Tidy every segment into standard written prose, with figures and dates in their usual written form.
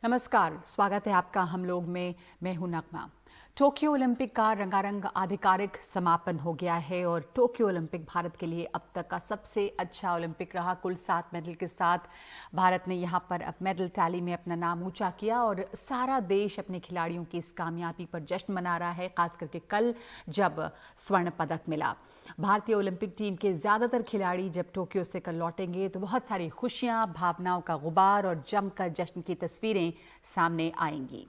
नमस्कार, स्वागत है आपका हम लोग में। मैं हूं नगमा। टोक्यो ओलंपिक का रंगारंग आधिकारिक समापन हो गया है और टोक्यो ओलंपिक भारत के लिए अब तक का सबसे अच्छा ओलंपिक रहा। कुल 7 मेडल के साथ भारत ने यहां पर अब मेडल टैली में अपना नाम ऊंचा किया और सारा देश अपने खिलाड़ियों की इस कामयाबी पर जश्न मना रहा है, खास करके कल जब स्वर्ण पदक मिला। भारतीय ओलंपिक टीम के ज्यादातर खिलाड़ी जब टोक्यो से कल लौटेंगे तो बहुत सारी खुशियां, भावनाओं का गुबार और जमकर जश्न की तस्वीरें सामने आएंगी।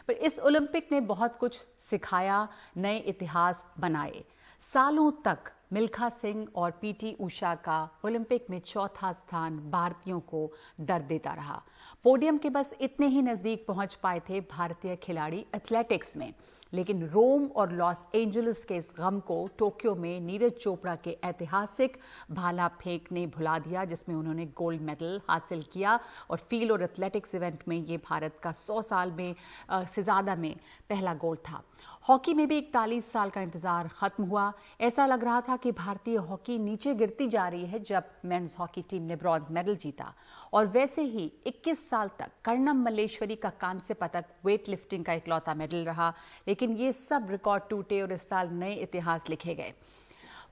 पर इस ओलंपिक ने बहुत कुछ सिखाया, नए इतिहास बनाए। सालों तक मिल्खा सिंह और पीटी उषा का ओलंपिक में चौथा स्थान भारतीयों को दर्द देता रहा। पोडियम के बस इतने ही नजदीक पहुंच पाए थे भारतीय खिलाड़ी एथलेटिक्स में, लेकिन रोम और लॉस एंजलिस के इस गम को टोक्यो में नीरज चोपड़ा के ऐतिहासिक भाला फेंक ने भुला दिया, जिसमें उन्होंने गोल्ड मेडल हासिल किया और फील्ड और एथलेटिक्स इवेंट में ये भारत का 100 साल में से ज़्यादा में पहला गोल्ड था। हॉकी में भी 41 साल का इंतजार खत्म हुआ। ऐसा लग रहा था कि भारतीय हॉकी नीचे गिरती जा रही है जब मेंस हॉकी टीम ने ब्रॉन्ज मेडल जीता। और वैसे ही 21 साल तक कर्णम मल्लेश्वरी का कांस्य पदक वेट लिफ्टिंग का इकलौता मेडल रहा, लेकिन ये सब रिकॉर्ड टूटे और इस साल नए इतिहास लिखे गए।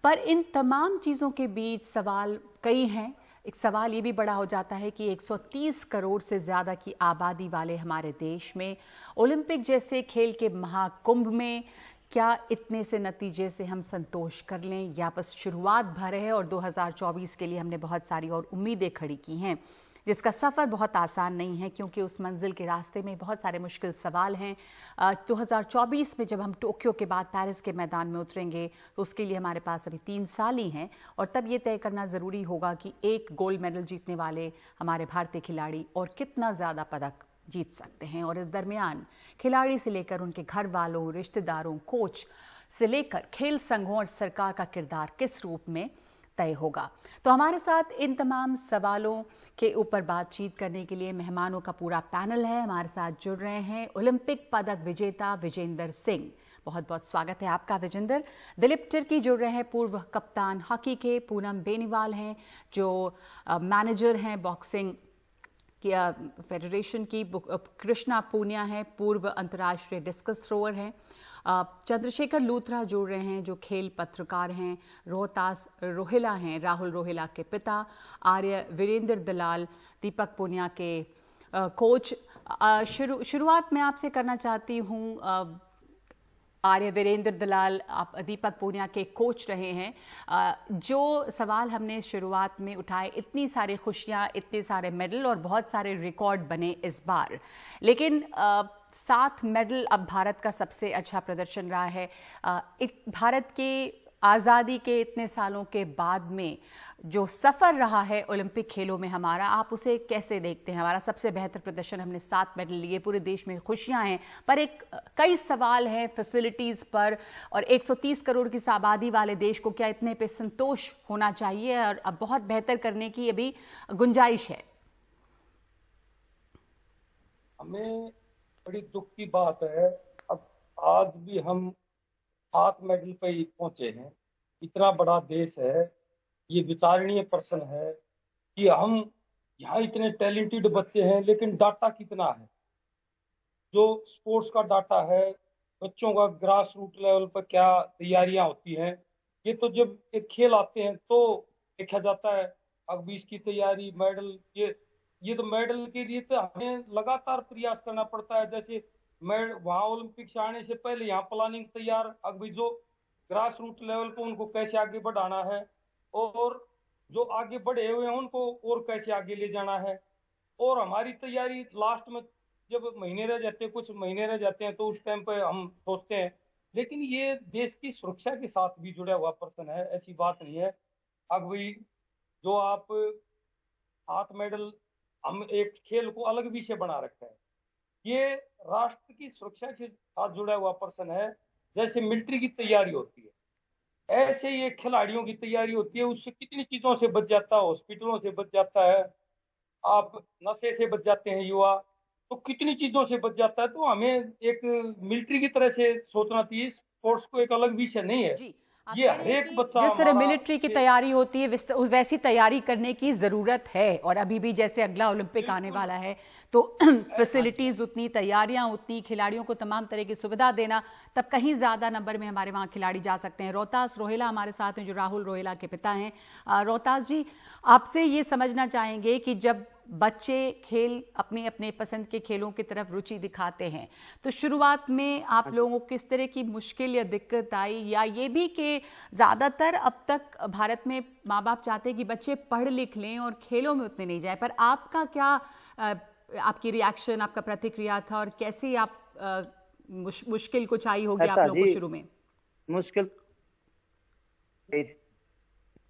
पर इन तमाम चीजों के बीच सवाल कई हैं। एक सवाल ये भी बड़ा हो जाता है कि 130 करोड़ से ज्यादा की आबादी वाले हमारे देश में ओलंपिक जैसे खेल के महाकुंभ में क्या इतने से नतीजे से हम संतोष कर लें, या बस शुरुआत भर है और 2024 के लिए हमने बहुत सारी और उम्मीदें खड़ी की हैं, जिसका सफ़र बहुत आसान नहीं है क्योंकि उस मंजिल के रास्ते में बहुत सारे मुश्किल सवाल हैं। 2024 में जब हम टोक्यो के बाद पेरिस के मैदान में उतरेंगे तो उसके लिए हमारे पास अभी 3 साल ही हैं और तब ये तय करना ज़रूरी होगा कि एक गोल्ड मेडल जीतने वाले हमारे भारतीय खिलाड़ी और कितना ज़्यादा पदक जीत सकते हैं। और इस दरमियान खिलाड़ी से लेकर उनके घर वालों, रिश्तेदारों, कोच से लेकर खेल संघों और सरकार का किरदार किस रूप में तय होगा। तो हमारे साथ इन तमाम सवालों के ऊपर बातचीत करने के लिए मेहमानों का पूरा पैनल है। हमारे साथ जुड़ रहे हैं ओलंपिक पदक विजेता विजेंदर सिंह। बहुत बहुत स्वागत है आपका विजेंदर। दिलीप तिर्की जुड़ रहे हैं, पूर्व कप्तान हॉकी के। पूनम बेनीवाल हैं जो मैनेजर हैं बॉक्सिंग फेडरेशन की। कृष्णा पूनिया है, पूर्व अंतर्राष्ट्रीय डिस्कस थ्रोअर हैं। चंद्रशेखर लूथरा जुड़ रहे हैं जो खेल पत्रकार हैं। रोहतास रोहिला हैं, राहुल रोहिला के पिता। आर्य वीरेंद्र दलाल, दीपक पूनिया के कोच। शुरुआत मैं आपसे करना चाहती हूँ आर्य वीरेंद्र दलाल, आप दीपक पूनिया के कोच रहे हैं। जो सवाल हमने शुरुआत में उठाए, इतनी सारी खुशियां, इतने सारे मेडल और बहुत सारे रिकॉर्ड बने इस बार, लेकिन 7 मेडल अब भारत का सबसे अच्छा प्रदर्शन रहा है। भारत की आज़ादी के इतने सालों के बाद में जो सफ़र रहा है ओलंपिक खेलों में हमारा, आप उसे कैसे देखते हैं? हमारा सबसे बेहतर प्रदर्शन, हमने 7 मेडल लिए, पूरे देश में खुशियां हैं, पर कई सवाल हैं फैसिलिटीज़ पर। और 130 करोड़ की आबादी वाले देश को क्या इतने पे संतोष होना चाहिए और अब बहुत बेहतर करने की अभी गुंजाइश है? हमें बड़ी दुख की बात है, अब आज भी हम 7 मेडल पे ही पहुंचे हैं। इतना बड़ा देश है, ये विचारणीय प्रश्न है कि हम यहाँ इतने टैलेंटेड बच्चे हैं, लेकिन डाटा कितना है? जो स्पोर्ट्स का डाटा है, बच्चों का ग्रास रूट लेवल पर क्या तैयारियां होती हैं, ये तो जब एक खेल आते हैं तो देखा जाता है। अब इसकी तैयारी, मेडल, ये तो मेडल के लिए तो हमें लगातार प्रयास करना पड़ता है। जैसे वहां ओलंपिक से आने से पहले यहाँ प्लानिंग तैयार, अभी जो ग्रास रूट लेवल पर उनको कैसे आगे बढ़ाना है और जो आगे बढ़े हुए हैं उनको और कैसे आगे ले जाना है। और हमारी तैयारी लास्ट में जब महीने रह जाते हैं, कुछ महीने रह जाते हैं, तो उस टाइम पे हम सोचते हैं। लेकिन ये देश की सुरक्षा के साथ भी जुड़ा हुआ प्रश्न है, ऐसी बात नहीं है। अब भी जो आप 7 मेडल, हम एक खेल को अलग विषय बना रखा है, ये राष्ट्र की सुरक्षा के साथ जुड़ा हुआ प्रश्न है। जैसे मिलिट्री की तैयारी होती है, ऐसे ये खिलाड़ियों की तैयारी होती है। उससे कितनी चीजों से बच जाता है, हॉस्पिटलों से बच जाता है, आप नशे से बच जाते हैं युवा, तो कितनी चीजों से बच जाता है। तो हमें एक मिलिट्री की तरह से सोचना चाहिए, स्पोर्ट्स को एक अलग विषय नहीं है। जी, आप ये कह रहे हैं हरेक कि बच्चा जिस तरह हमारा मिलिट्री की तैयारी होती है उस वैसी तैयारी करने की जरूरत है, और अभी भी जैसे अगला ओलंपिक आने बिल्कुल वाला है तो हाँ जी। फैसिलिटीज उतनी, तैयारियां उतनी, खिलाड़ियों को तमाम तरह की सुविधा देना, तब कहीं ज्यादा नंबर में हमारे वहां खिलाड़ी जा सकते हैं। रोहतास रोहेला हमारे साथ हैं, जो राहुल रोहेला के पिता हैं। रोहतास जी, आपसे ये समझना चाहेंगे कि जब बच्चे खेल अपने अपने पसंद के खेलों की तरफ रुचि दिखाते हैं तो शुरुआत में आप हाँ जी। लोगों को किस तरह की मुश्किल या दिक्कत आई, या ये भी कि ज्यादातर अब तक भारत में माँ बाप चाहते हैं कि बच्चे पढ़ लिख लें और खेलों में उतने नहीं जाए, पर आपका क्या आपकी रिएक्शन, आपका प्रतिक्रिया था, और कैसे आप मुश्किल कुछ आई होगी आप ऐसा लोगों जी, को शुरू में? मुश्किल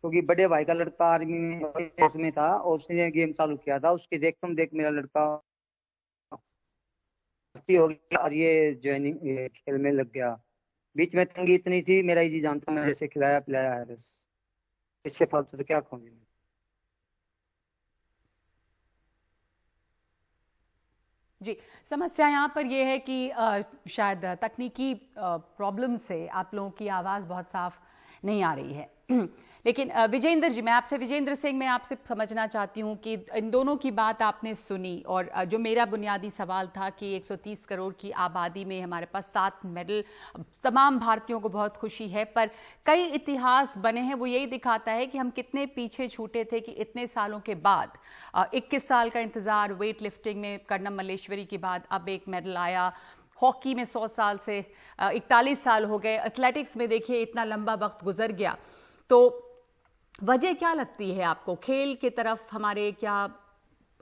क्योंकि बड़े भाई का लड़का आर्मी में फोर्स में था और उसने गेम चालू किया था, उसके देख तुम देख मेरा लड़का भर्ती हो गया और ये ज्वाइनिंग खेल में लग गया। बीच में तंगी इतनी थी, मेरा ही जी जानता, मैं जैसे खिलाया पिलाया है बस, इससे फालतू तो क्या कहूँगी मैं। जी, समस्या यहाँ पर यह है कि शायद तकनीकी प्रॉब्लम से आप लोगों की आवाज़ बहुत साफ नहीं आ रही है। लेकिन विजेंद्र जी, विजेंद्र सिंह, मैं आपसे समझना चाहती हूँ कि इन दोनों की बात आपने सुनी, और जो मेरा बुनियादी सवाल था कि 130 करोड़ की आबादी में हमारे पास 7 मेडल, तमाम भारतीयों को बहुत खुशी है, पर कई इतिहास बने हैं, वो यही दिखाता है कि हम कितने पीछे छूटे थे कि इतने सालों के बाद 21 साल का इंतजार वेट लिफ्टिंग में कर्णम मल्लेश्वरी के बाद अब एक मेडल आया। हॉकी में 100 साल से 41 साल हो गए। एथलेटिक्स में देखिए इतना लंबा वक्त गुजर गया। तो वजह क्या लगती है आपको? खेल की तरफ हमारे क्या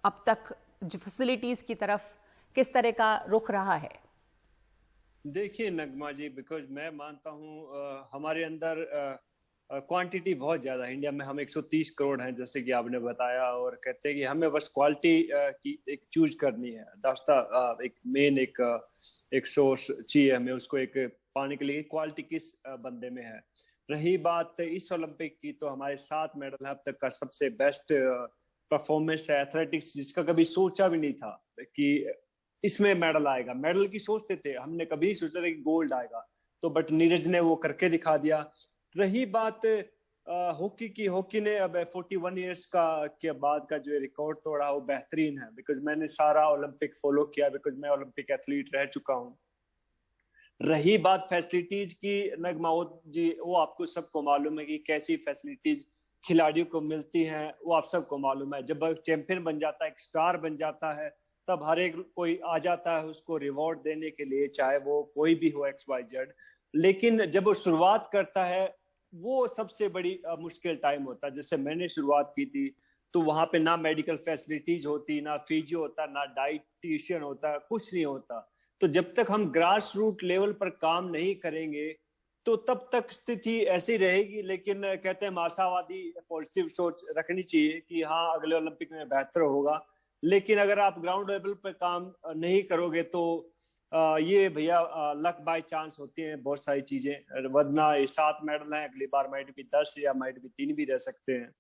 अब तक जो फैसिलिटीज की तरफ किस तरह का रुख रहा है? देखिए नगमा जी, बिकॉज मैं मानता हूँ हमारे अंदर क्वांटिटी बहुत ज्यादा है। इंडिया में हम 130 करोड़ हैं जैसे कि आपने बताया, और कहते हैं कि हमें बस क्वालिटी की एक चूज करनी है। दास्ता एक मेन एक सोर्स चाहिए हमें, उसको एक पाने के लिए क्वालिटी किस बंदे में है। रही बात इस ओलंपिक की, तो हमारे 7 मेडल है अब तक का सबसे बेस्ट परफॉर्मेंस है एथलेटिक्स, जिसका कभी सोचा भी नहीं था कि इसमें मेडल आएगा। मेडल की सोचते थे, हमने कभी सोचा था कि गोल्ड आएगा, तो बट नीरज ने वो करके दिखा दिया। रही बात हॉकी की, हॉकी ने अब 41 इयर्स का के बाद का जो रिकॉर्ड तोड़ा वो बेहतरीन है, बिकॉज मैंने सारा ओलंपिक फॉलो किया, बिकॉज मैं ओलंपिक एथलीट रह चुका हूँ। रही बात फैसिलिटीज की नगमा जी, वो आपको सबको मालूम है कि कैसी फैसिलिटीज खिलाड़ियों को मिलती हैं, वो आप सबको मालूम है। जब चैंपियन बन जाता है, एक स्टार बन जाता है, तब हर एक कोई आ जाता है उसको रिवॉर्ड देने के लिए, चाहे वो कोई भी हो XYZ। लेकिन जब वो शुरुआत करता है, वो सबसे बड़ी मुश्किल टाइम होता है। जैसे मैंने शुरुआत की थी तो वहां पे ना मेडिकल फैसिलिटीज होती, ना फिजियो होता, ना डाइटिशियन होता, कुछ नहीं होता। तो जब तक हम ग्रास रूट लेवल पर काम नहीं करेंगे तो तब तक स्थिति ऐसी रहेगी। लेकिन कहते हैं आशावादी पॉजिटिव सोच रखनी चाहिए कि हाँ अगले ओलंपिक में बेहतर होगा। लेकिन अगर आप ग्राउंड लेवल पर काम नहीं करोगे तो ये भैया लक बाय चांस होती है बहुत सारी चीजें, वरना 7 मेडल हैं, अगली बार माइट भी 10 या माइट भी 3 भी रह सकते हैं।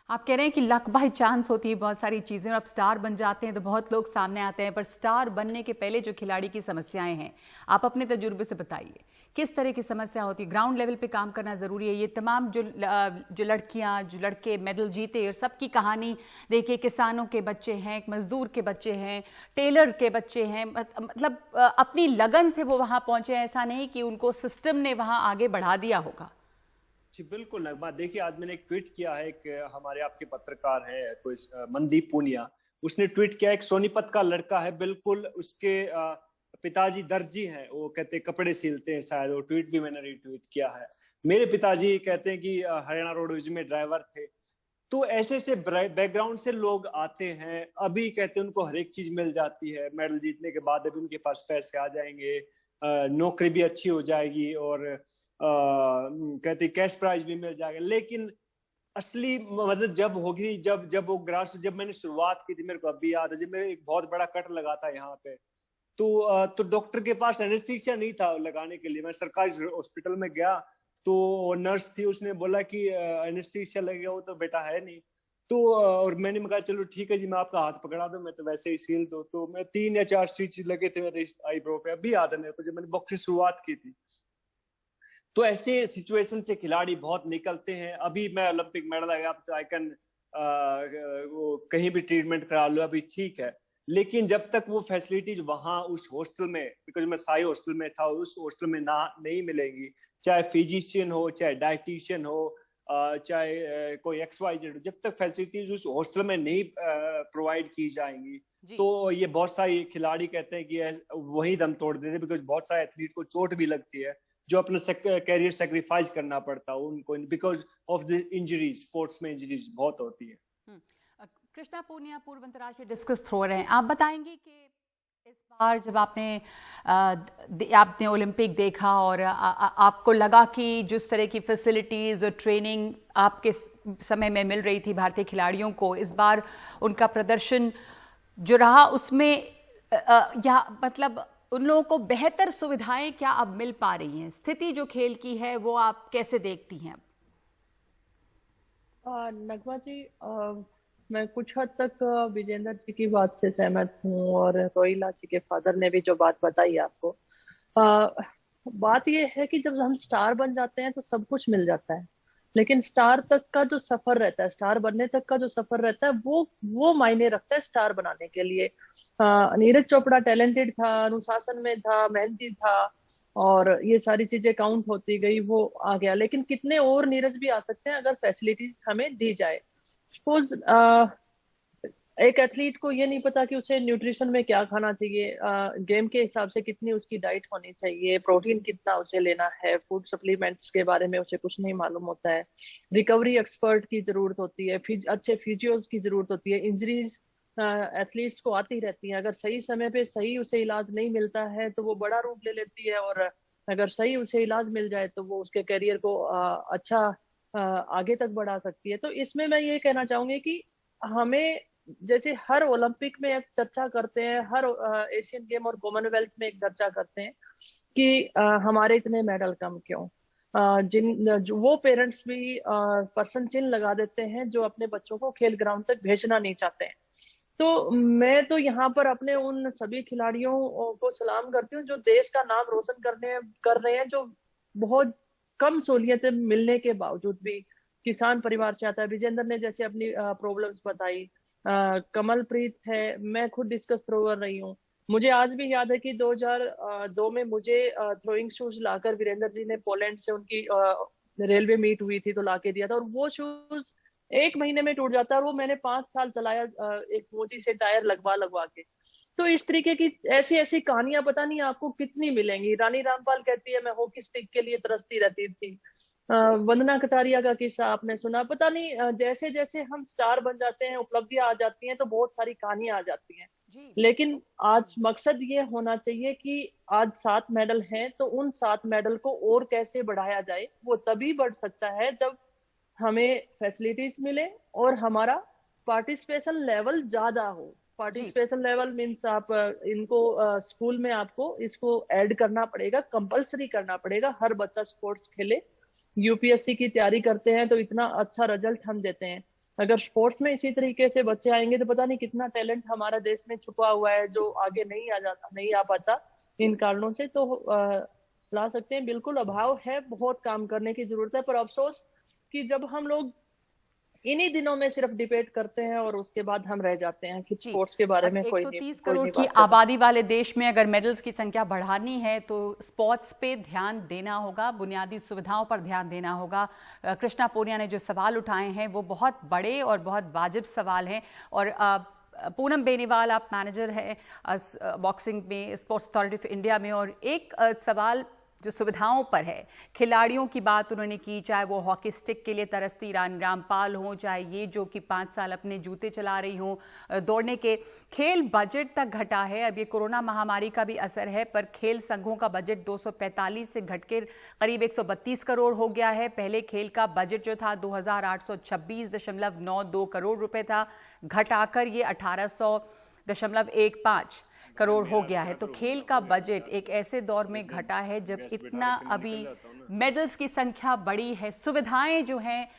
आप कह रहे हैं कि लक बाय चांस होती है बहुत सारी चीजें, और अब स्टार बन जाते हैं तो बहुत लोग सामने आते हैं, पर स्टार बनने के पहले जो खिलाड़ी की समस्याएं हैं, आप अपने तजुर्बे से बताइए किस तरह की समस्या होती है? ग्राउंड लेवल पे काम करना जरूरी है। ये तमाम जो लड़कियां, जो लड़के मेडल जीते, और सबकी कहानी देखिए, किसानों के बच्चे हैं, मजदूर के बच्चे हैं, टेलर के बच्चे हैं, मतलब अपनी लगन से वो वहां पहुंचे। ऐसा नहीं कि उनको सिस्टम ने वहां आगे बढ़ा दिया होगा। जी बिल्कुल नगमा, देखिए आज मैंने एक ट्वीट किया है, एक हमारे आपके पत्रकार है कोई मनदीप पूनिया, उसने ट्वीट किया, एक सोनीपत का लड़का है, बिल्कुल उसके पिताजी दर्जी हैं, वो कहते कपड़े सिलते हैं शायद, वो ट्वीट भी मैंने रीट्वीट किया है। मेरे पिताजी कहते हैं कि हरियाणा रोडवेज में ड्राइवर थे। तो ऐसे ऐसे बैकग्राउंड से लोग आते हैं, अभी कहते हैं उनको हर एक चीज मिल जाती है, मेडल जीतने के बाद अभी उनके पास पैसे आ जाएंगे, नौकरी भी अच्छी हो जाएगी, और कहते कैश प्राइज भी मिल जाएगा। लेकिन असली मदद जब होगी, जब वो ग्रास, जब मैंने शुरुआत की थी, मेरे को अभी याद है जब मेरे एक बहुत बड़ा कट लगा था यहाँ पे, तो डॉक्टर के पास एनेस्थीसिया नहीं था लगाने के लिए। मैं सरकारी हॉस्पिटल में गया तो नर्स थी, उसने बोला कि एनेस्थीसिया लगेगा, वो तो बेटा है नहीं। तो और मैंने कहा चलो ठीक है जी, मैं आपका हाथ पकड़ा दूं, मैं तो वैसे ही सील दो। तो मैं 3 या 4 स्टिच लगे थे मेरे आईब्रो पे, अभी याद है मेरे को, जब मैंने बॉक्सिंग शुरुआत की थी। तो ऐसे सिचुएशन से खिलाड़ी बहुत निकलते हैं। अभी मैं ओलंपिक मेडल आया तो आई कैन कहीं भी ट्रीटमेंट करा लो, अभी ठीक है, लेकिन जब तक वो फैसिलिटीज वहां उस हॉस्टल में, बिकॉज मैं साई हॉस्टल में था, उस हॉस्टल में ना नहीं मिलेंगी, चाहे फिजिशियन हो, चाहे डाइटिशियन हो, चाहे कोई XYZ हो, जब तक फैसिलिटीज उस हॉस्टल में नहीं प्रोवाइड की जाएंगी तो ये बहुत सारे खिलाड़ी कहते हैं कि वही दम तोड़ देते हैं, बिकॉज बहुत सारे एथलीट को चोट भी लगती है जो अपना कैरियर सेक्रीफाइस करना पड़ता है उनको, because of the injuries. Sports में इंजरीज बहुत होती है। कृष्णा पूनिया पूर्व अंतर्राष्ट्रीय डिस्कस थ्रोअर हैं, आप बताएंगे कि इस बार जब आपने ओलंपिक देखा और आपको लगा कि जिस तरह की फैसिलिटीज और ट्रेनिंग आपके समय में मिल रही थी भारतीय खिलाड़ियों को, इस बार उनका प्रदर्शन जो रहा उसमें या मतलब उन लोगों को बेहतर सुविधाएं क्या अब मिल पा रही हैं? स्थिति जो खेल की है वो आप कैसे देखती हैं? नगमा जी, मैं कुछ हद तक विजेंद्र जी की बात से सहमत हूँ और रोहिला जी के फादर ने भी जो बात बताई आपको, बात ये है कि जब हम स्टार बन जाते हैं तो सब कुछ मिल जाता है, लेकिन स्टार तक का जो सफर रहता है, स्टार बनने तक का जो सफर रहता है वो मायने रखता है स्टार बनाने के लिए। नीरज चोपड़ा टैलेंटेड था, अनुशासन में था, मेहनती था और ये सारी चीजें काउंट होती गई, वो आ गया। लेकिन कितने और नीरज भी आ सकते हैं अगर फैसिलिटीज हमें दी जाए। सपोज एक एथलीट को ये नहीं पता कि उसे न्यूट्रिशन में क्या खाना चाहिए, गेम के हिसाब से कितनी उसकी डाइट होनी चाहिए, प्रोटीन कितना उसे लेना है, फूड सप्लीमेंट्स के बारे में उसे कुछ नहीं मालूम होता है, रिकवरी एक्सपर्ट की जरूरत होती है, अच्छे फिजियोज की जरूरत होती है। इंजरीज एथलीट्स को आती रहती है, अगर सही समय पे सही उसे इलाज नहीं मिलता है तो वो बड़ा रूप ले लेती है, और अगर सही उसे इलाज मिल जाए तो वो उसके करियर को अच्छा आगे तक बढ़ा सकती है। तो इसमें मैं ये कहना चाहूंगी कि हमें, जैसे हर ओलंपिक में एक चर्चा करते हैं, हर एशियन गेम और कॉमनवेल्थ में एक चर्चा करते हैं कि हमारे इतने मेडल कम क्यों, वो पेरेंट्स भी पर्सन चिन्ह लगा देते हैं जो अपने बच्चों को खेल ग्राउंड तक भेजना नहीं चाहते हैं। तो मैं तो यहाँ पर अपने उन सभी खिलाड़ियों को सलाम करती हूँ जो देश का नाम रोशन कर रहे हैं, जो बहुत कम सहूलियतें मिलने के बावजूद भी किसान परिवार से आता है। विजेंद्र ने जैसे अपनी प्रॉब्लम्स बताई, कमलप्रीत है, मैं खुद डिस्कस थ्रोअर रही हूँ, मुझे आज भी याद है कि 2002 में मुझे थ्रोइंग शूज लाकर वीरेंद्र जी ने पोलैंड से, उनकी रेलवे मीट हुई थी तो लाके दिया था, और वो शूज 1 महीने में टूट जाता है, और वो मैंने 5 साल चलाया एक मोची से टायर लगवा के। तो इस तरीके की ऐसी कहानियां पता नहीं आपको कितनी मिलेंगी। रानी रामपाल कहती है मैं हॉकी स्टिक के लिए तरसती रहती थी। वंदना कटारिया का किस्सा आपने सुना। पता नहीं, जैसे जैसे हम स्टार बन जाते हैं, उपलब्धियां आ जाती हैं, तो बहुत सारी कहानियां आ जाती हैं। लेकिन आज मकसद ये होना चाहिए कि आज 7 मेडल हैं तो उन 7 मेडल को और कैसे बढ़ाया जाए। वो तभी बढ़ सकता है जब हमें फैसिलिटीज मिले और हमारा पार्टिसिपेशन लेवल ज्यादा हो। पार्टिसिपेशन लेवल मीन्स आप इनको स्कूल में आपको इसको ऐड करना पड़ेगा, कंपलसरी करना पड़ेगा, हर बच्चा स्पोर्ट्स खेले। यूपीएससी की तैयारी करते हैं तो इतना अच्छा रिजल्ट हम देते हैं, अगर स्पोर्ट्स में इसी तरीके से बच्चे आएंगे तो पता नहीं कितना टैलेंट हमारा देश में छुपा हुआ है जो आगे नहीं आ पाता इन कारणों से। तो ला सकते हैं, बिल्कुल अभाव है, बहुत काम करने की जरूरत है। पर अफसोस कि जब हम लोग इन्हीं दिनों में सिर्फ डिबेट करते हैं और उसके बाद हम रह जाते हैं कि स्पोर्ट्स के बारे में कोई 130 करोड़ की आबादी वाले देश में अगर मेडल्स की संख्या बढ़ानी है तो स्पोर्ट्स पे ध्यान देना होगा, बुनियादी सुविधाओं पर ध्यान देना होगा। कृष्णा पूनिया ने जो सवाल उठाए हैं वो बहुत बड़े और बहुत वाजिब सवाल हैं। और पूनम बेनीवाल, आप मैनेजर हैं बॉक्सिंग में, स्पोर्ट्स अथॉरिटी ऑफ इंडिया में, और एक सवाल जो सुविधाओं पर है, खिलाड़ियों की बात उन्होंने की, चाहे वो हॉकी स्टिक के लिए तरसती रानी रामपाल हो, चाहे ये जो कि 5 साल अपने जूते चला रही हो दौड़ने के। खेल बजट तक घटा है, अब ये कोरोना महामारी का भी असर है, पर खेल संघों का बजट 245 से घट के करीब 132 करोड़ हो गया है। पहले खेल का बजट जो था 2826.92 करोड़ रुपए था, घटाकर ये 1800.15 करोड़ हो गया है। तो खेल का बजट एक ऐसे दौर में घटा है जब इतना अभी मेडल्स की संख्या बढ़ी है, सुविधाएं जो हैं,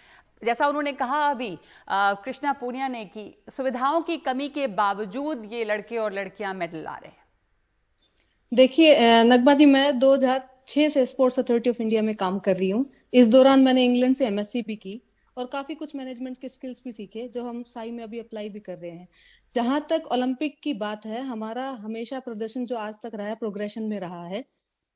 जैसा उन्होंने कहा अभी कृष्णा पूनिया ने, कि सुविधाओं की कमी के बावजूद ये लड़के और लड़कियां मेडल ला रहे हैं। देखिए नगमा जी, मैं 2000 2006 से स्पोर्ट्स अथॉरिटी ऑफ इंडिया में काम कर रही हूँ। इस दौरान मैंने इंग्लैंड से एमएससी भी की और काफी कुछ मैनेजमेंट के स्किल्स भी सीखे जो हम साई में अभी अप्लाई भी कर रहे हैं। जहां तक ओलंपिक की बात है, हमारा हमेशा प्रदर्शन जो आज तक रहा है प्रोग्रेशन में रहा है।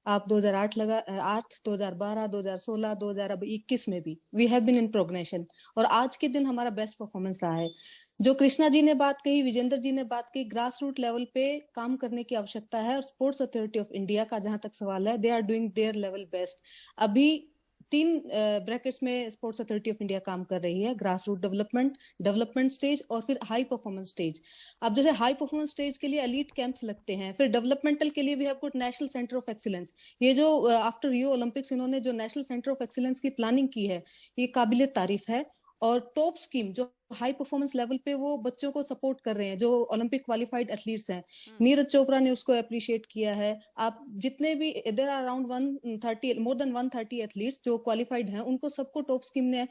आप 2008 2012, 2016, 2021 में भी we have been in progression और आज के दिन हमारा बेस्ट परफॉर्मेंस रहा है। जो कृष्णा जी ने बात कही, विजेंद्र जी ने बात कही, ग्रास रूट लेवल पे काम करने की आवश्यकता है और स्पोर्ट्स अथॉरिटी ऑफ इंडिया का जहां तक सवाल है, they are doing their level best. अभी 3 ब्रैकेट्स में स्पोर्ट्स अथॉरिटी ऑफ इंडिया काम कर रही है, ग्रास रूट डेवलपमेंट स्टेज और फिर हाई परफॉर्मेंस स्टेज। अब जैसे हाई परफॉर्मेंस स्टेज के लिए एलीट कैंप्स लगते हैं, फिर डेवलपमेंटल के लिए we have good national centre of excellence. ये जो आफ्टर रियो ओलंपिक्स इन्होंने जो नेशनल सेंटर ऑफ एक्सीलेंस की प्लानिंग की है, ये काबिले तारीफ है। और टॉप स्कीम जो हाई परफॉर्मेंस लेवल पे वो बच्चों को सपोर्ट कर रहे हैं, जो ओलंपिक क्वालिफाइड एथलीट्स हैं, नीरज चोपड़ा ने उसको अप्रिशिएट किया है। आप जितने भी there are around 130 more than 130 athletes जो क्वालिफाइड हैं, उनको सबको टॉप स्कीम ने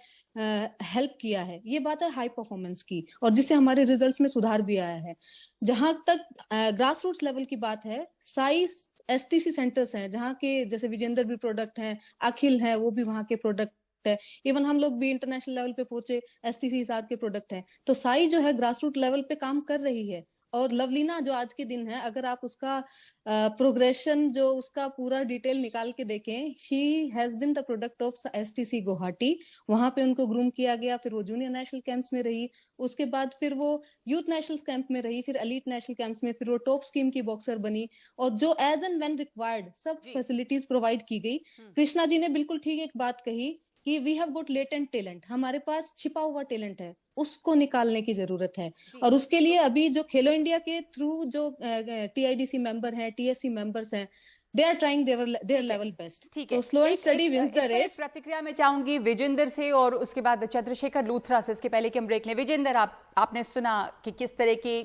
हेल्प किया है। ये बात है हाई परफॉर्मेंस की और जिससे हमारे रिजल्ट्स में सुधार भी आया है। जहां तक ग्रास रूट्स लेवल की बात है, साई एसटीसी सेंटर्स हैं जहाँ के जैसे विजेंद्र भी प्रोडक्ट हैं, अखिल है वो भी वहां के प्रोडक्ट है, इवन हम लोग भी इंटरनेशनल लेवल पे पहुंचे, एसटीसी हिसाब के प्रोडक्ट हैं। तो साई जो है ग्रास रूट लेवल पे काम कर रही है। और लवलीना जो आज के दिन है, अगर आप उसका प्रोग्रेशन जो उसका पूरा डिटेल निकाल के देखें, she has been the product of STC Guwahati. वहां पे उनको ग्रूम किया गया, फिर वो जूनियर नेशनल कैंप्स में रही, उसके बाद फिर वो यूथ नेशनल कैंप में रही, फिर एलीट नेशनल कैंप्स में, फिर वो टॉप स्कीम की बॉक्सर बनी और जो एज एंड व्हेन रिक्वायर्ड सब फैसिलिटीज प्रोवाइड की गई। कृष्णा जी ने बिल्कुल ठीक एक बात कही कि we have got latent talent, हमारे पास छिपा हुआ टैलेंट है, उसको निकालने की जरूरत है। और उसके लिए अभी जो खेलो इंडिया के थ्रू जो टीआईडीसी मेंबर हैं, टीएससी मेंबर्स हैं, they are trying their level best. तो slow and study wins the race. प्रतिक्रिया में चाहूंगी विजेंद्र से और उसके बाद चंद्रशेखर लूथरा से। इसके पहले कि हम ब्रेक लें, विजेंद्र, आपने सुना कि किस तरह की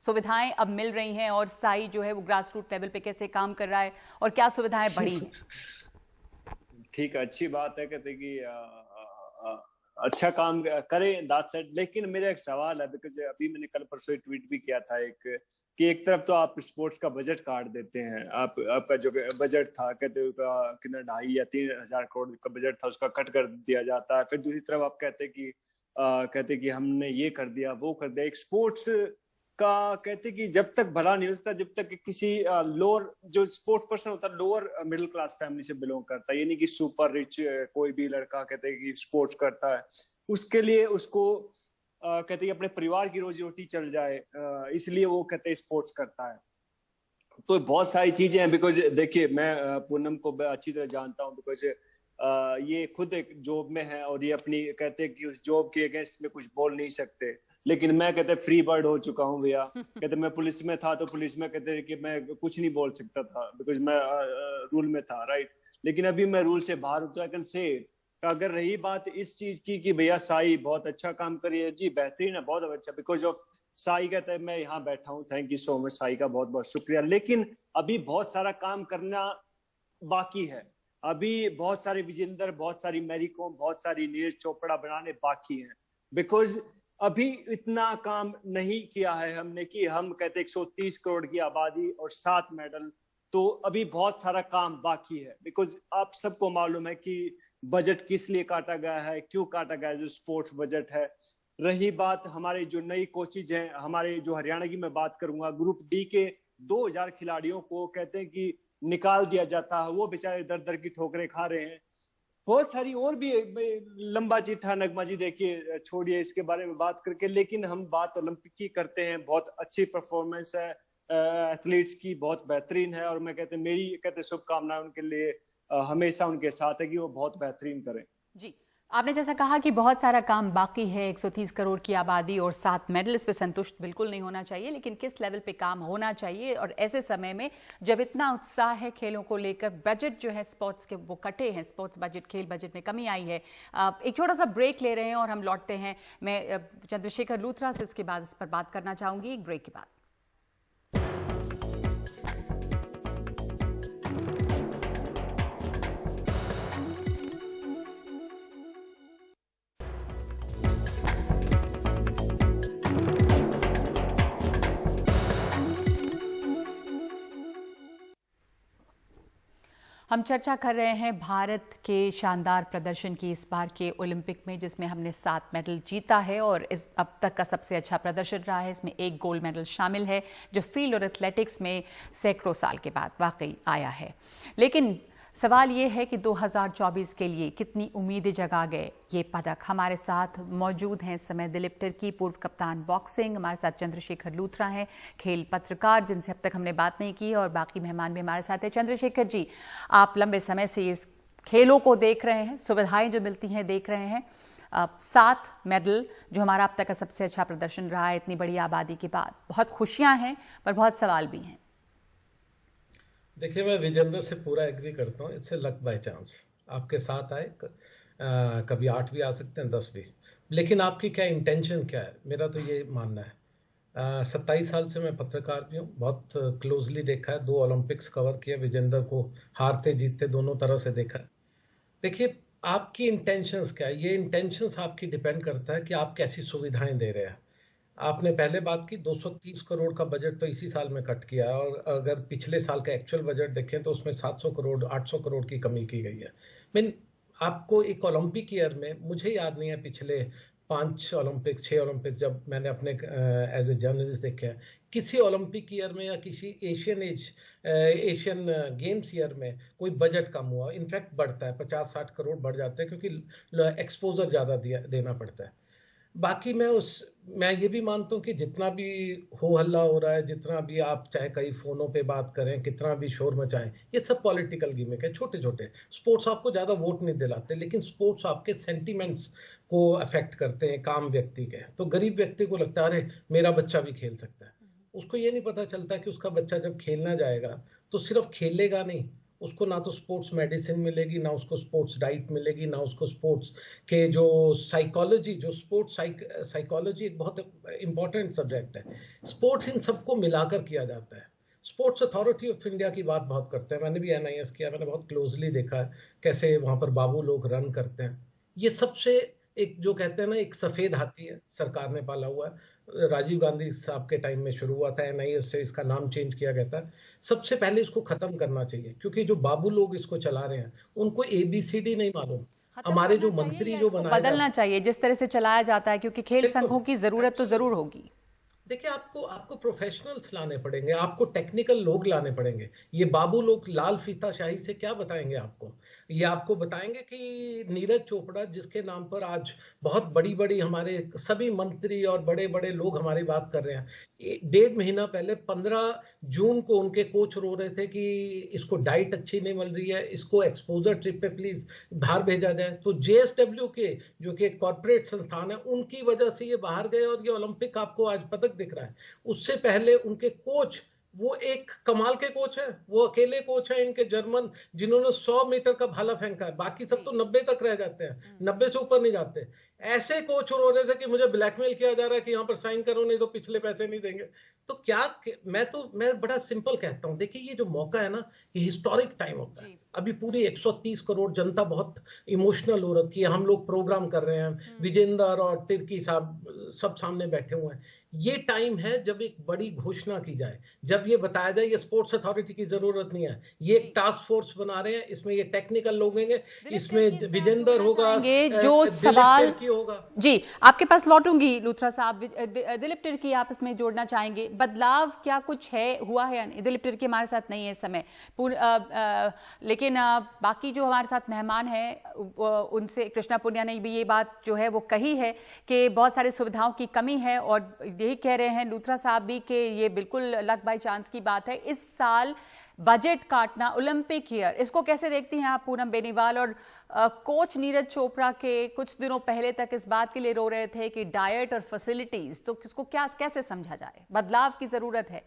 सुविधाएं अब मिल रही हैं और साई जो है वो ग्रास रूट लेवल पे कैसे काम कर रहा है और क्या सुविधाएं बढ़ी हैं? ठीक है, अच्छी बात है, कहते कि अच्छा काम करें दैट सेड। लेकिन मेरा एक सवाल है, बिकॉज अभी मैंने कल परसों ट्वीट भी किया था कि एक तरफ तो आप स्पोर्ट्स का बजट काट देते हैं, आपका जो बजट था कहते कितना 2.5 या 3 हजार करोड़ का बजट था, उसका कट कर दिया जाता है। फिर दूसरी तरफ आप कहते कि हमने ये कर दिया वो कर दिया। एक स्पोर्ट्स का कहते कि जब तक भला नहीं होता, जब तक किसी लोअर जो स्पोर्ट्स पर्सन होता है लोअर मिडिल क्लास फैमिली से बिलोंग करता है, ये नहीं कि सुपर रिच कोई भी लड़का कहते कि स्पोर्ट्स करता है, उसके लिए उसको कहते हैं अपने परिवार की रोजी रोटी चल जाए, इसलिए वो कहते हैं स्पोर्ट्स करता है। तो बहुत सारी चीजें हैं। बिकॉज देखिए, मैं पूनम को अच्छी तरह जानता हूँ, बिकॉज ये खुद एक जॉब में है और ये अपनी कहते हैं कि उस जॉब के अगेंस्ट में कुछ बोल नहीं सकते। लेकिन मैं कहते फ्री बर्ड हो चुका हूँ भैया। कहते मैं पुलिस में था तो पुलिस में कहते कि मैं कुछ नहीं बोल सकता था बिकॉज मैं रूल में था, राइट। लेकिन अभी मैं रूल से बाहर हूँ, तो आई कैन से अगर रही बात इस चीज की कि भैया साई बहुत अच्छा काम करी है, जी बेहतरीन है, बहुत अच्छा, बिकॉज ऑफ साई कहते हैं मैं यहाँ बैठा हूँ। Thank you so much Sai का बहुत बहुत शुक्रिया। लेकिन अभी बहुत सारा काम करना बाकी है। अभी बहुत सारे विजेंद्र, बहुत सारी मैरी कॉम, बहुत सारी नीरज चोपड़ा बनाने बाकी हैं। बिकॉज अभी इतना काम नहीं किया है हमने कि हम कहते 130 करोड़ की आबादी और 7 मेडल, तो अभी बहुत सारा काम बाकी है। बिकॉज आप सबको मालूम है कि बजट किस लिए काटा गया है, क्यों काटा गया है, जो स्पोर्ट्स बजट है। रही बात हमारे जो नई कोचेज हैं, हमारे जो हरियाणा की मैं बात करूंगा, ग्रुप डी के 2000 खिलाड़ियों को कहते हैं कि निकाल दिया जाता है, वो बेचारे दर दर की ठोकरें खा रहे हैं। बहुत सारी और भी लंबा चिट्ठा नगमा जी, देखिए छोड़िए इसके बारे में बात करके, लेकिन हम बात ओलंपिक की करते हैं। बहुत अच्छी परफॉर्मेंस है एथलीट्स की, बहुत बेहतरीन है, और मैं मेरी शुभकामनाएं उनके लिए हमेशा उनके साथ है कि वो बहुत बेहतरीन करें। जी, आपने जैसा कहा कि बहुत सारा काम बाकी है, 130 करोड़ की आबादी और 7 मेडल, इस पे संतुष्ट बिल्कुल नहीं होना चाहिए, लेकिन किस लेवल पे काम होना चाहिए। और ऐसे समय में जब इतना उत्साह है खेलों को लेकर, बजट जो है स्पोर्ट्स के वो कटे हैं, स्पोर्ट्स बजट, खेल बजट में कमी आई है। एक छोटा सा ब्रेक ले रहे हैं और हम लौटते हैं। मैं चंद्रशेखर लूथरा से इसके बाद इस पर बात करना चाहूंगी, एक ब्रेक के बाद। हम चर्चा कर रहे हैं भारत के शानदार प्रदर्शन की इस बार के ओलंपिक में, जिसमें हमने 7 मेडल जीता है और इस अब तक का सबसे अच्छा प्रदर्शन रहा है। इसमें 1 गोल्ड मेडल शामिल है, जो फील्ड और एथलेटिक्स में सैकड़ों साल के बाद वाकई आया है। लेकिन सवाल ये है कि 2024 के लिए कितनी उम्मीदें जगा गए ये पदक। हमारे साथ मौजूद हैं इस समय दिलीप तिर्की, पूर्व कप्तान बॉक्सिंग, हमारे साथ चंद्रशेखर लूथरा हैं, खेल पत्रकार, जिनसे अब तक हमने बात नहीं की, और बाकी मेहमान भी हमारे साथ हैं। चंद्रशेखर जी, आप लंबे समय से इस खेलों को देख रहे हैं, सुविधाएं जो मिलती हैं देख रहे हैं। 7 मेडल जो हमारा अब तक का सबसे अच्छा प्रदर्शन रहा है इतनी बड़ी आबादी के बाद। बहुत खुशियां हैं पर बहुत सवाल भी हैं। देखिए, मैं विजेंद्र से पूरा एग्री करता हूँ। इससे लक बाय चांस आपके साथ आए, कभी 8 भी आ सकते हैं, 10 भी, लेकिन आपकी क्या इंटेंशन क्या है, मेरा तो ये मानना है। 27 साल से मैं पत्रकार भी हूँ, बहुत क्लोजली देखा है, 2 ओलंपिक्स कवर किए, विजेंद्र को हारते जीतते दोनों तरह से देखा है। देखिए, आपकी इंटेंशंस क्या है, ये इंटेंशंस आपकी डिपेंड करता है कि आप कैसी सुविधाएं दे रहे हैं। आपने पहले बात की 230 करोड़ का बजट तो इसी साल में कट किया है, और अगर पिछले साल का एक्चुअल बजट देखें तो उसमें 700 करोड़ 800 करोड़ की कमी की गई है। मैं आपको एक ओलंपिक ईयर में, मुझे याद नहीं है पिछले 5 ओलंपिक 6 ओलंपिक जब मैंने अपने एज ए जर्नलिस्ट देखे हैं, किसी ओलंपिक ईयर में या किसी एशियन गेम्स ईयर में कोई बजट कम हुआ। इनफैक्ट बढ़ता है, 50-60 करोड़ बढ़ जाते हैं, क्योंकि एक्सपोजर ज़्यादा देना पड़ता है। बाकी मैं ये भी मानता हूँ कि जितना भी हो हल्ला हो रहा है, जितना भी आप चाहे कई फोनों पे बात करें, कितना भी शोर मचाएं, ये सब पॉलिटिकल गिमिक है। छोटे छोटे स्पोर्ट्स आपको ज़्यादा वोट नहीं दिलाते, लेकिन स्पोर्ट्स आपके सेंटिमेंट्स को अफेक्ट करते हैं, काम व्यक्ति के। तो गरीब व्यक्ति को लगता है अरे मेरा बच्चा भी खेल सकता है। उसको ये नहीं पता चलता कि उसका बच्चा जब खेलना जाएगा तो सिर्फ खेलेगा नहीं, उसको ना तो स्पोर्ट्स मेडिसिन मिलेगी, ना उसको स्पोर्ट्स डाइट मिलेगी, ना उसको स्पोर्ट्स के जो साइकोलॉजी, जो स्पोर्ट्स साइकोलॉजी एक बहुत इंपॉर्टेंट सब्जेक्ट है। स्पोर्ट्स इन सबको मिलाकर किया जाता है। स्पोर्ट्स अथॉरिटी ऑफ इंडिया की बात बहुत करते हैं, मैंने भी NIS किया, मैंने बहुत क्लोजली देखा है कैसे वहाँ पर बाबू लोग रन करते हैं। ये सबसे एक जो कहते हैं ना, एक सफ़ेद हाथी है, सरकार ने पाला हुआ है। राजीव गांधी साहब के टाइम में शुरू हुआ था, NIS से इसका नाम चेंज किया गया था। सबसे पहले इसको खत्म करना चाहिए, क्योंकि जो बाबू लोग इसको चला रहे हैं उनको ABCD नहीं मालूम। हमारे जो मंत्री जो बदलना चाहिए जिस तरह से चलाया जाता है, क्योंकि खेल संघों की जरूरत तो जरूर होगी। देखिए, आपको प्रोफेशनल्स लाने पड़ेंगे, आपको टेक्निकल लोग लाने पड़ेंगे। ये बाबू लोग लाल फीता शाही से क्या बताएंगे आपको? ये आपको बताएंगे कि नीरज चोपड़ा, जिसके नाम पर आज बहुत बड़ी हमारे सभी मंत्री और बड़े लोग हमारी बात कर रहे हैं, 1.5 महीना पहले 15 जून को उनके कोच रो रहे थे कि इसको डाइट अच्छी नहीं मिल रही है, इसको एक्सपोजर ट्रिप पे प्लीज बाहर भेजा जाए। तो JSW के जो कि एक कॉर्पोरेट संस्थान है, उनकी वजह से ये बाहर गए और ये ओलंपिक आपको आज पदक दिख रहा है। उससे पहले उनके कोच, वो एक कमाल के कोच है, वो अकेले कोच है इनके जर्मन, जिन्होंने 100 मीटर का भाला फेंका है। बाकी सब तो 90 तक रह जाते हैं, 90 से ऊपर नहीं जाते। ऐसे कोच रो रहे थे कि मुझे ब्लैकमेल किया जा रहा है कि यहाँ पर साइन करो, नहीं तो पिछले पैसे नहीं देंगे। तो क्या, मैं बड़ा सिंपल कहता हूँ, देखिए ये जो मौका है ना, ये हिस्टोरिक टाइम होता है। अभी पूरी 130 करोड़ जनता बहुत इमोशनल हो रखी है। हम लोग प्रोग्राम कर रहे हैं, विजेंद्र और तिर्की साहब सब सामने बैठे हुए हैं। ये टाइम है जब एक बड़ी घोषणा की जाए, जब ये बताया जाए ये स्पोर्ट्स अथॉरिटी की जरूरत नहीं है, ये एक टास्क फोर्स बना रहे हैं, इसमें ये टेक्निकल लोग होंगे, इसमें विजेंद्र होगा, जो सवाल होगा। जी, आपके पास लौटूंगी लूथरा साहब। दिलीप तिर्की, आप इसमें जोड़ना चाहेंगे? बदलाव क्या कुछ है, हुआ है? दिलीप तिर्की हमारे साथ नहीं है इस समय, लेकिन बाकी जो हमारे साथ मेहमान हैं उनसे, कृष्णा पुनिया ने भी ये बात जो है वो कही है कि बहुत सारी सुविधाओं की कमी है, और यही कह रहे हैं लूथरा साहब भी कि ये बिल्कुल लक बाय चांस की बात है। इस साल बजट काटना, ओलंपिक ईयर, इसको कैसे देखती हैं आप पूनम बेनीवाल? और कोच नीरज चोपड़ा के कुछ दिनों पहले तक इस बात के लिए रो रहे थे कि डाइट और फैसिलिटीज, तो इसको कैसे समझा जाए? बदलाव की जरूरत है।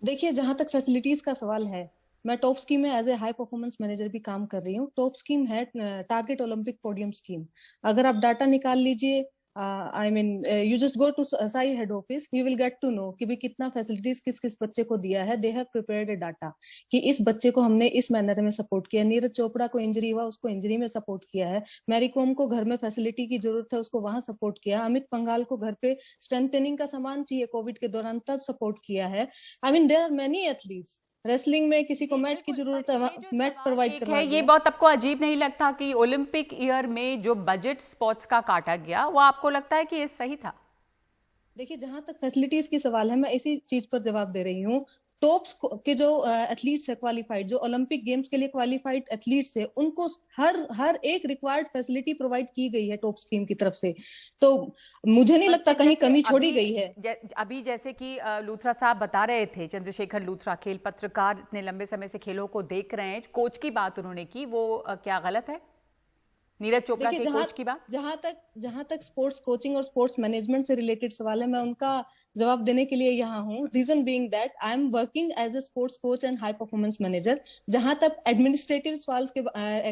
देखिए, जहां तक फैसिलिटीज का सवाल है, मैं टॉप स्कीम में as a high performance manager भी काम कर रही हूँ। टॉप स्कीम है टारगेट ओलंपिक पोडियम स्कीम। अगर आप डाटा निकाल लीजिए, you just go to SAI head office, you will get to know कि भी कितना फैसिलिटीज किस बच्चे को दिया है। They have prepared a data कि इस बच्चे को हमने इस मैनर में सपोर्ट किया। नीरज चोपड़ा को इंजरी हुआ, उसको इंजरी में सपोर्ट किया है। मैरी कॉम को घर में फैसिलिटी की जरूरत है, उसको वहां सपोर्ट किया। अमित पंघाल को घर पे स्ट्रेंथनिंग का सामान चाहिए कोविड के दौरान, तब सपोर्ट किया है। There are many athletes wrestling में किसी को मैट की बिल्कुल, जरूरत पर है, ये जो मैट सवाल प्रोवाइड एक करवा है, ये दिया। बहुत आपको अजीब नहीं लगता कि ओलंपिक ईयर में जो बजट स्पोर्ट्स का काटा गया वो आपको लगता है कि ये सही था? देखिए, जहां तक फैसिलिटीज की सवाल है, मैं इसी चीज पर जवाब दे रही हूँ। टॉप्स के जो एथलीट्स है क्वालिफाइड, जो ओलंपिक गेम्स के लिए क्वालिफाइड एथलीट्स है, उनको हर एक रिक्वायर्ड फैसिलिटी प्रोवाइड की गई है टॉप स्कीम की तरफ से। तो मुझे नहीं पर लगता फिर कहीं जैसे कमी छोड़ी अभी गई है। अभी जैसे कि लूथरा साहब बता रहे थे, चंद्रशेखर लूथरा खेल पत्रकार, इतने लंबे समय से खेलों को देख रहे हैं, कोच की बात उन्होंने की, वो क्या गलत है? नीरज चोपड़ा देखिए, के कोच की बात। जहां तक स्पोर्ट्स कोचिंग और स्पोर्ट्स मैनेजमेंट से रिलेटेड सवाल है, मैं उनका जवाब देने के लिए यहाँ हूँ। Reason being that I am working as a sports coach and high performance manager. जहां तक एडमिनिस्ट्रेटिव सवाल के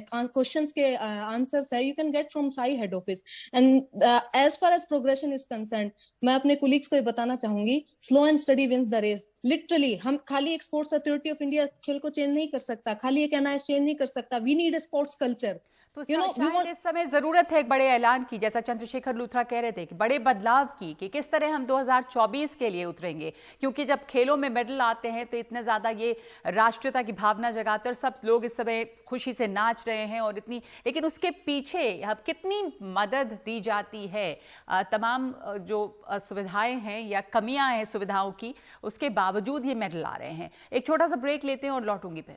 क्वेश्चंस के आंसर्स है, you can get from SAI head office. And as far as progression is concern, मैं अपने colleagues को ये बताना चाहूंगी, slow and study wins the race. Literally, हम खाली एक स्पोर्ट्स अथॉरिटी ऑफ इंडिया खेल को चेंज नहीं कर सकता, खाली एक एनआईएस चेंज नहीं कर सकता। We need a sports culture. तो यू नो, वी शायद वांट इस समय जरूरत है एक बड़े ऐलान की, जैसा चंद्रशेखर लूथरा कह रहे थे, कि बड़े बदलाव की, कि किस तरह हम 2024 के लिए उतरेंगे। क्योंकि जब खेलों में मेडल आते हैं तो इतने ज्यादा ये राष्ट्रीयता की भावना जगाते हैं और सब लोग इस समय खुशी से नाच रहे हैं और इतनी, लेकिन उसके पीछे अब कितनी मदद दी जाती है, तमाम जो सुविधाएं हैं या कमियां हैं सुविधाओं की, उसके बावजूद ये मेडल आ रहे हैं। एक छोटा सा ब्रेक लेते हैं और लौटूंगी फिर।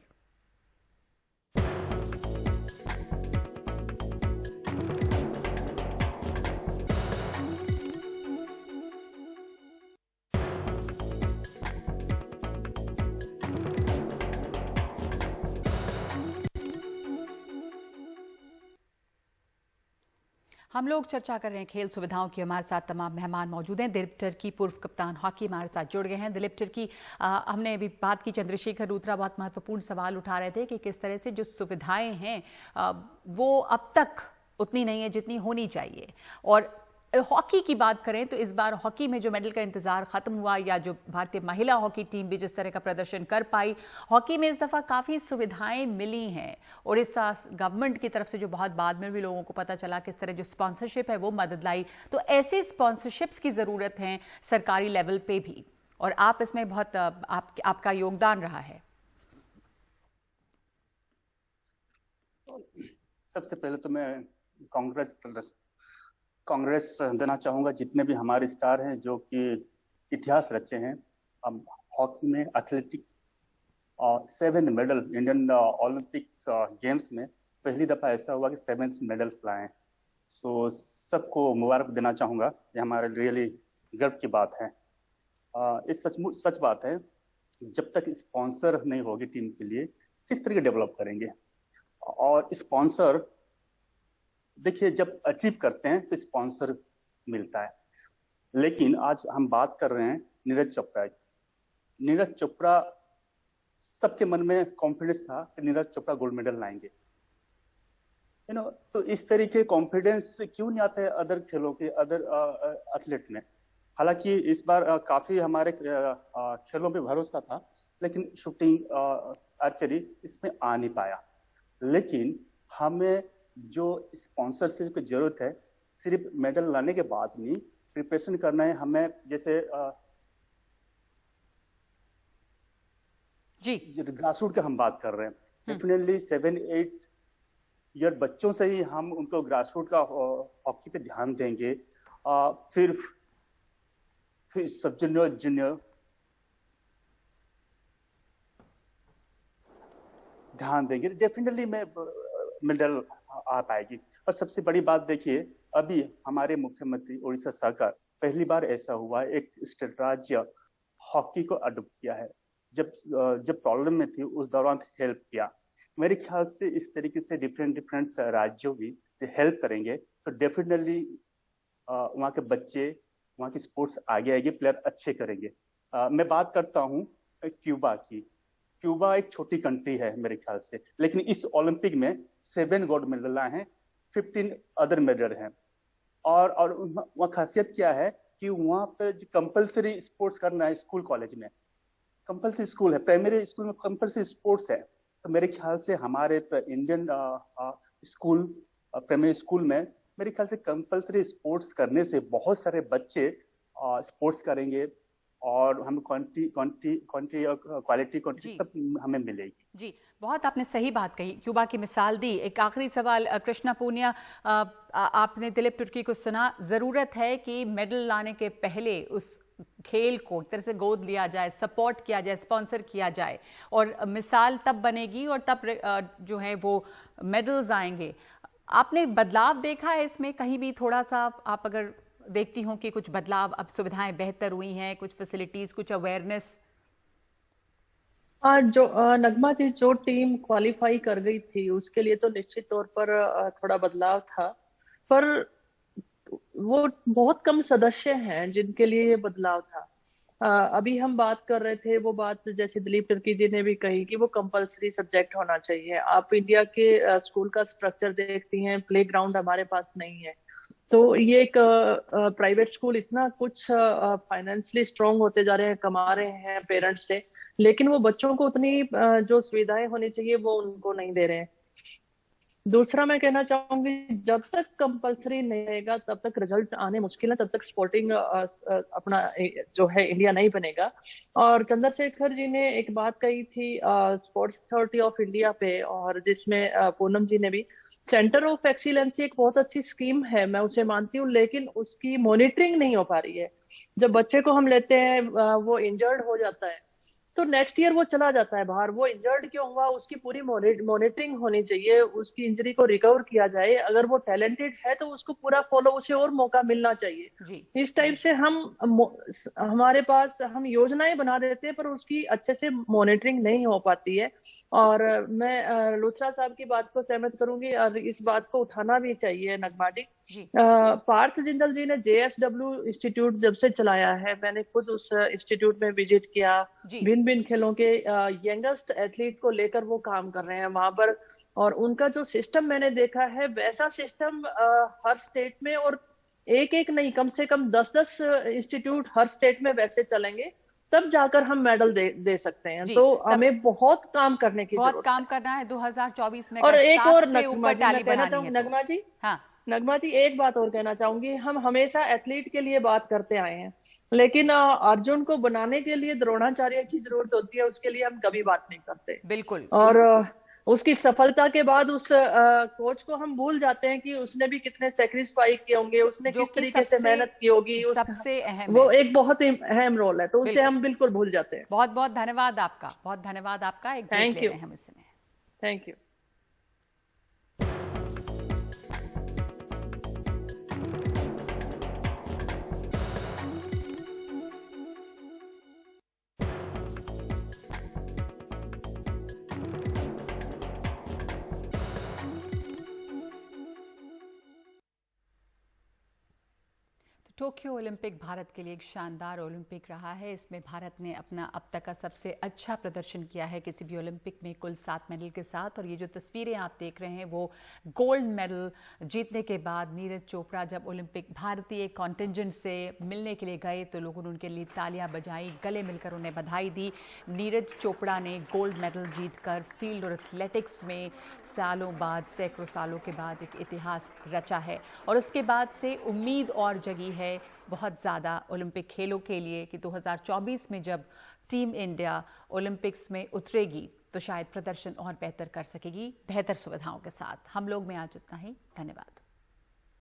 हम लोग चर्चा कर रहे हैं खेल सुविधाओं की। हमारे साथ तमाम मेहमान मौजूद हैं। दिलीप टर्की पूर्व कप्तान हॉकी हमारे साथ जुड़ गए हैं। दिलीप टर्की, हमने अभी बात की, चंद्रशेखर लूथरा बहुत महत्वपूर्ण सवाल उठा रहे थे कि किस तरह से जो सुविधाएं हैं वो अब तक उतनी नहीं है जितनी होनी चाहिए। और हॉकी की बात करें तो इस बार हॉकी में जो मेडल का इंतजार खत्म हुआ, या जो भारतीय महिला हॉकी टीम भी जिस तरह का प्रदर्शन कर पाई, हॉकी में इस दफा काफी सुविधाएं मिली हैं। और इस गवर्नमेंट की तरफ से जो बहुत बाद में भी लोगों को पता चला किस तरह जो स्पॉन्सरशिप है वो मदद लाई। तो ऐसे स्पॉन्सरशिप्स की जरूरत है सरकारी लेवल पे भी, और आप इसमें बहुत आपका योगदान रहा है। सबसे पहले तो मैं कांग्रेस देना चाहूंगा जितने भी हमारे स्टार हैं जो कि इतिहास रचे हैं। हम हॉकी में athletics 7 medal Indian Olympics games में पहली दफा ऐसा हुआ कि 7 मेडल्स लाए। सो सबको मुबारक देना चाहूंगा, ये हमारे रियली गर्व की बात है। इस सच बात है, जब तक स्पॉन्सर नहीं होगी टीम के लिए किस तरीके डेवलप करेंगे। और स्पॉन्सर देखिए, जब अचीव करते हैं तो स्पॉन्सर मिलता है। लेकिन आज हम बात कर रहे हैं नीरज चोपड़ा की। नीरज चोपड़ा, सबके मन में कॉन्फिडेंस था कि नीरज चोपड़ा गोल्ड मेडल लाएंगे, तो इस तरीके कॉन्फिडेंस क्यों नहीं आता है अदर खेलों के, अदर एथलीट में। हालांकि इस बार काफी हमारे खेलों पे भरोसा था, लेकिन शूटिंग, आर्चरी इसमें आ नहीं पाया। लेकिन हमें जो स्पॉन्सरशिप की जरूरत है, सिर्फ मेडल लाने के बाद नहीं, प्रिपरेशन करना है हमें। जैसे जी, ग्रासरूट की हम बात कर रहे हैं, डेफिनेटली 7-8 ईयर बच्चों से ही हम उनको ग्रासरूट का हॉकी पे ध्यान देंगे। फिर सब जूनियर ध्यान देंगे, डेफिनेटली में मेडल आ पाएगी। और सबसे बड़ी बात देखिए, अभी हमारे मुख्यमंत्री उड़ीसा सरकार पहली बार ऐसा हुआ एक स्टेट राज्य हॉकी को अडॉप्ट किया है। जब प्रॉब्लम में थी उस दौरान हेल्प किया। मेरे ख्याल से इस तरीके से डिफरेंट राज्यों भी हेल्प करेंगे तो डेफिनेटली वहाँ के बच्चे, वहाँ की स्पोर्ट्स आगे आएगी, प्लेयर अच्छे करेंगे। मैं बात करता हूँ क्यूबा की। क्यूबा एक छोटी कंट्री है मेरे ख्याल से, लेकिन इस ओलंपिक में 7 गोल्ड मेडल लाए हैं, 15 अदर मेडल हैं। और वहाँ खासियत क्या है कि वहाँ पे कंपलसरी स्पोर्ट्स करना है स्कूल कॉलेज में, कंपलसरी स्कूल है, प्राइमरी स्कूल में कंपलसरी स्पोर्ट्स है। तो मेरे ख्याल से हमारे इंडियन स्कूल, प्राइमरी स्कूल में मेरे ख्याल से कंपलसरी स्पोर्ट्स करने से बहुत सारे बच्चे स्पोर्ट्स करेंगे, और हम क्वांटिटी क्वांटिटी सब हमें मिलेगी। जी, बहुत आपने सही बात कही, क्यूबा की मिसाल दी। एक आखिरी सवाल कृष्णा पूनिया, आपने दिलीप तुर्की को सुना, जरूरत है कि मेडल लाने के पहले उस खेल को एक तरह से गोद लिया जाए, सपोर्ट किया जाए, स्पॉन्सर किया जाए, और मिसाल तब बनेगी और तब जो है वो मेडल्स आएंगे। आपने बदलाव देखा है इसमें कहीं भी? थोड़ा सा आप अगर देखती हो कि कुछ बदलाव, अब सुविधाएं बेहतर हुई हैं, कुछ फैसिलिटीज, कुछ अवेयरनेस? जो नगमा जी, जो टीम क्वालिफाई कर गई थी उसके लिए तो निश्चित तौर पर थोड़ा बदलाव था, पर वो बहुत कम सदस्य हैं जिनके लिए ये बदलाव था। अभी हम बात कर रहे थे, वो बात जैसे दिलीप तुर्की जी ने भी कही कि वो कंपलसरी सब्जेक्ट होना चाहिए। आप इंडिया के स्कूल का स्ट्रक्चर देखती हैं, प्लेग्राउंड हमारे पास नहीं है। तो ये एक प्राइवेट स्कूल इतना कुछ फाइनेंशियली स्ट्रांग होते जा रहे हैं, कमा रहे हैं पेरेंट्स से, लेकिन वो बच्चों को उतनी जो सुविधाएं होनी चाहिए वो उनको नहीं दे रहे हैं। दूसरा मैं कहना चाहूंगी, जब तक कंपलसरी नहीं रहेगा तब तक रिजल्ट आने मुश्किल है, तब तक स्पोर्टिंग अपना जो है इंडिया नहीं बनेगा। और चंद्रशेखर जी ने एक बात कही थी स्पोर्ट्स अथॉरिटी ऑफ इंडिया पे, और जिसमें पूनम जी ने भी, सेंटर ऑफ एक्सीलेंसी एक बहुत अच्छी स्कीम है, मैं उसे मानती हूँ, लेकिन उसकी मॉनिटरिंग नहीं हो पा रही है। जब बच्चे को हम लेते हैं वो इंजर्ड हो जाता है तो नेक्स्ट ईयर वो चला जाता है बाहर। वो इंजर्ड क्यों हुआ, उसकी पूरी मॉनिटरिंग होनी चाहिए, उसकी इंजरी को रिकवर किया जाए। अगर वो टैलेंटेड है तो उसको पूरा फॉलो, उसे और मौका मिलना चाहिए जी। इस टाइप से हमारे पास हम योजनाएं बना देते हैं पर उसकी अच्छे से मॉनिटरिंग नहीं हो पाती है। और मैं लुथरा साहब की बात को सहमत करूंगी और इस बात को उठाना भी चाहिए नगमा जी। पार्थ जिंदल जी ने JSW इंस्टीट्यूट जब से चलाया है, मैंने खुद उस इंस्टीट्यूट में विजिट किया, भिन्न भिन्न खेलों के यंगेस्ट एथलीट को लेकर वो काम कर रहे हैं वहां पर, और उनका जो सिस्टम मैंने देखा है वैसा सिस्टम हर स्टेट में, और एक एक नहीं, कम से कम 10-10 इंस्टीट्यूट हर स्टेट में वैसे चलेंगे, तब जाकर हम मेडल दे सकते हैं। तो हमें बहुत काम करने की जरूरत है, बहुत काम करना है 2024 में। और एक और नगमा जी एक बात और कहना चाहूंगी, हम हमेशा एथलीट के लिए बात करते आए हैं, लेकिन अर्जुन को बनाने के लिए द्रोणाचार्य की जरूरत होती है, उसके लिए हम कभी बात नहीं करते। बिल्कुल। और उसकी सफलता के बाद उस कोच को हम भूल जाते हैं कि उसने भी कितने सेक्रीफाइस किए होंगे, उसने किस तरीके से मेहनत की होगी, सबसे अहम वो एक बहुत अहम रोल है, तो उसे हम बिल्कुल भूल जाते हैं। बहुत बहुत धन्यवाद आपका, बहुत धन्यवाद आपका। एक ब्रेक ले रहे हैं हम इस समय। Thank you. Tokyo Olympic Bharat के लिए एक शानदार ओलंपिक रहा है। इसमें भारत ने अपना अब तक का सबसे अच्छा प्रदर्शन किया है किसी भी ओलंपिक में, कुल 7 मेडल के साथ। और ये जो तस्वीरें आप देख रहे हैं वो गोल्ड मेडल जीतने के बाद नीरज चोपड़ा जब ओलंपिक भारतीय कॉन्टिंजेंट से मिलने के लिए गए तो लोगों ने उनके लिए तालियां बजाई, गले मिलकर उन्हें बधाई दी। नीरज चोपड़ा ने गोल्ड मेडल जीतकर फील्ड और एथलेटिक्स में सालों बाद, सैकड़ों सालों के बाद एक इतिहास रचा है। और उसके बाद से उम्मीद और जगी है बहुत ज़्यादा ओलंपिक खेलों के लिए कि 2024 में जब टीम इंडिया ओलंपिक्स में उतरेगी तो शायद प्रदर्शन और बेहतर कर सकेगी, बेहतर सुविधाओं के साथ। हम लोग में आज इतना ही। धन्यवाद।